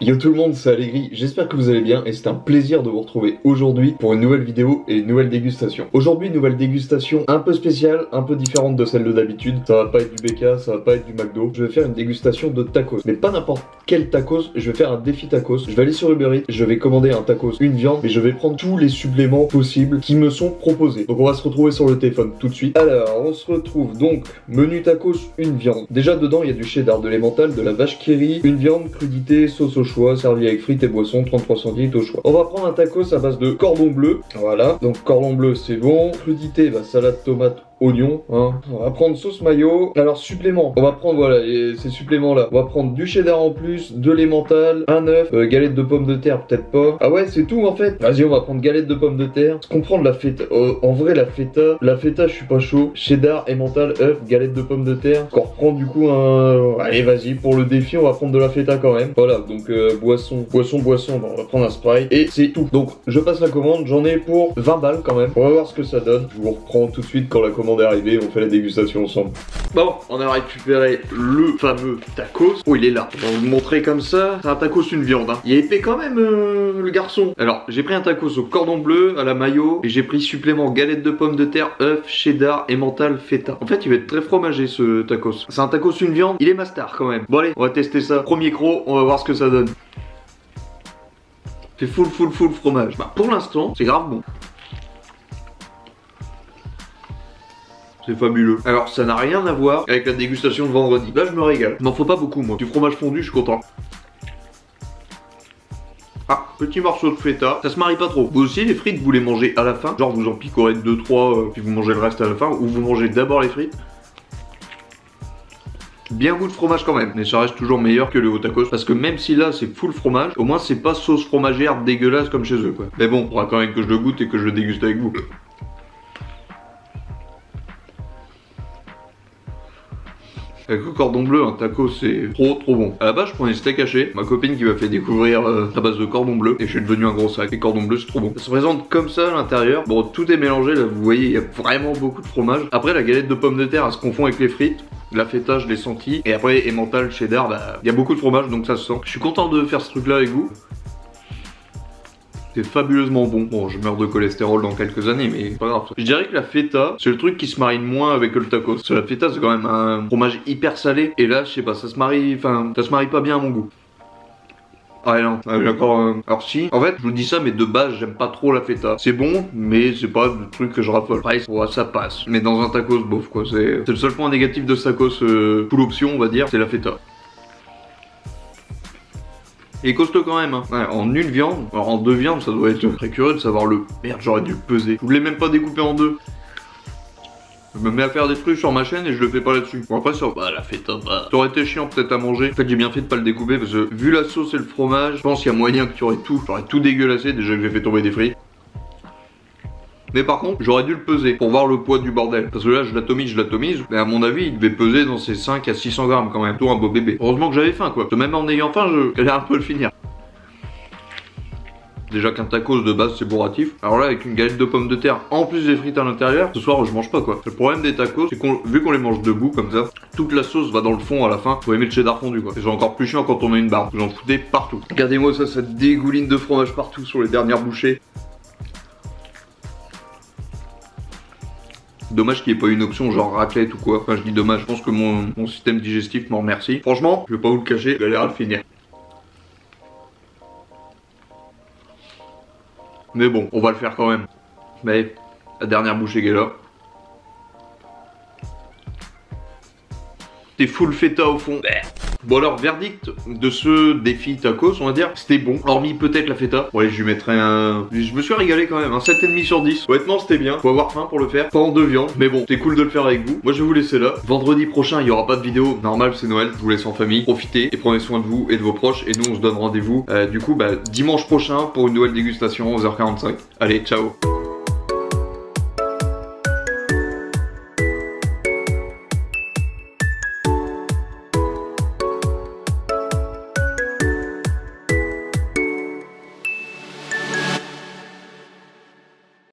Yo tout le monde, c'est Allegri, j'espère que vous allez bien et c'est un plaisir de vous retrouver aujourd'hui pour une nouvelle vidéo et une nouvelle dégustation. Aujourd'hui, une nouvelle dégustation un peu spéciale, un peu différente de celle de d'habitude. Ça va pas être du BK, ça va pas être du McDo. Je vais faire une dégustation de tacos, mais pas n'importe quel tacos, je vais faire un défi tacos. Je vais aller sur Uber Eats, je vais commander un tacos, une viande, mais je vais prendre tous les suppléments possibles qui me sont proposés. Donc on va se retrouver sur le téléphone tout de suite. Alors, on se retrouve donc, menu tacos, une viande. Déjà dedans, il y a du cheddar, de l'emmental, de la vache qui rit, une viande, crudité, sauce au choix, servi avec frites et boissons, 33 centilitres au choix. On va prendre un tacos à base de cordon bleu, voilà, donc cordon bleu c'est bon, crudité, bah, salade tomate, oignon, hein. On va prendre sauce mayo. Alors supplément, on va prendre voilà ces suppléments là. On va prendre du cheddar en plus, de l'emmental, un œuf, galette de pommes de terre peut-être pas. Ah ouais c'est tout en fait. Vas-y on va prendre galette de pommes de terre. Ce qu'on prend de la feta. En vrai la feta je suis pas chaud. Cheddar, emmental, œuf, galette de pommes de terre. On reprend du coup un. Allez vas-y pour le défi on va prendre de la feta quand même. Voilà donc boisson. Bon, on va prendre un Sprite et c'est tout. Donc je passe la commande. J'en ai pour 20 balles quand même. On va voir ce que ça donne. Je vous reprends tout de suite quand la commande est arrivée, on fait la dégustation ensemble. Bon, on a récupéré le fameux tacos. Oh, il est là. On va vous le montrer comme ça. C'est un tacos, une viande. Hein. Il est épais quand même, le garçon. Alors, j'ai pris un tacos au cordon bleu, à la mayo, et j'ai pris supplément galette de pommes de terre, œuf, cheddar, emmental, feta. En fait, il va être très fromagé ce tacos. C'est un tacos, une viande. Il est master quand même. Bon, allez, on va tester ça. Premier croc, on va voir ce que ça donne. C'est full fromage. Bah, pour l'instant, c'est grave bon. C'est fabuleux. Alors ça n'a rien à voir avec la dégustation de vendredi. Là je me régale. M'en faut pas beaucoup moi. Du fromage fondu je suis content. Ah, petit morceau de feta. Ça se marie pas trop. Vous aussi les frites vous les mangez à la fin. Genre vous en picorez 2-3 puis vous mangez le reste à la fin. Ou vous mangez d'abord les frites. Bien goût de fromage quand même, mais ça reste toujours meilleur que le haut tacos parce que même si là c'est full fromage, au moins c'est pas sauce fromagère dégueulasse comme chez eux quoi. Mais bon, il faudra quand même que je le goûte et que je le déguste avec vous. Avec le cordon bleu, un taco c'est trop bon. À la base je prenais steak haché, ma copine qui m'a fait découvrir à base de cordon bleu et je suis devenu un gros sac. Et cordon bleu c'est trop bon. Ça se présente comme ça à l'intérieur. Bon tout est mélangé là, vous voyez il y a vraiment beaucoup de fromage. Après la galette de pommes de terre elle se confond avec les frites. La feta je l'ai senti. Et après emmental, cheddar, bah il y a beaucoup de fromage donc ça se sent. Je suis content de faire ce truc là avec vous. C'est fabuleusement bon. Bon, je meurs de cholestérol dans quelques années, mais c'est pas grave. Je dirais que la feta, c'est le truc qui se marie moins avec le tacos. Parce que la feta, c'est quand même un fromage hyper salé. Et là, je sais pas, ça se marie pas bien à mon goût. Ah non, d'accord. Alors si, en fait, je vous dis ça, mais de base, j'aime pas trop la feta. C'est bon, mais c'est pas le truc que je raffole. Après, ouais, ça passe. Mais dans un tacos, bof quoi. C'est le seul point négatif de ce tacos full option, on va dire, c'est la feta. Et costaud quand même hein. Ouais, en une viande, alors en deux viandes ça doit être très curieux de savoir le... Merde j'aurais dû le peser. Je voulais même pas découper en deux. Je me mets à faire des trucs sur ma chaîne et je le fais pas là-dessus. Bon après sur... Bah la feta, bah... Ça aurait été chiant peut-être à manger. En fait j'ai bien fait de pas le découper parce que vu la sauce et le fromage, je pense qu'il y a moyen que tu aurais tout. J'aurais tout dégueulassé déjà que j'ai fait tomber des frites. Mais par contre, j'aurais dû le peser pour voir le poids du bordel. Parce que là, je l'atomise. Mais à mon avis, il devait peser dans ses 5 à 600 grammes quand même. Plutôt un beau bébé. Heureusement que j'avais faim quoi. Parce que même en ayant faim, je galère un peu le finir. Déjà qu'un tacos de base c'est bourratif. Alors là avec une galette de pommes de terre en plus des frites à l'intérieur, ce soir je mange pas quoi. Le problème des tacos c'est qu'on vu qu'on les mange debout comme ça, toute la sauce va dans le fond à la fin. Faut aimer le cheddar fondu quoi. Et c'est encore plus chiant quand on a une barre. Vous en foutez partout. Regardez-moi ça, ça dégouline de fromage partout sur les dernières bouchées. Dommage qu'il n'y ait pas une option genre raclette ou quoi. Enfin je dis dommage, je pense que mon système digestif m'en remercie. Franchement, je vais pas vous le cacher, je galère à le finir. Mais bon, on va le faire quand même. Mais la dernière bouchée qui est là. C'est full feta au fond. Bon alors, verdict de ce défi tacos, on va dire, c'était bon. Hormis peut-être la feta. Bon allez, je lui mettrai un... Je me suis régalé quand même, un 7,5 sur 10. Honnêtement, c'était bien. Faut avoir faim pour le faire. Pas en deux viandes. Mais bon, c'est cool de le faire avec vous. Moi, je vais vous laisser là. Vendredi prochain, il n'y aura pas de vidéo. Normal, c'est Noël. Je vous laisse en famille. Profitez et prenez soin de vous et de vos proches. Et nous, on se donne rendez-vous du coup, dimanche prochain pour une nouvelle dégustation, 11h45. Allez, ciao.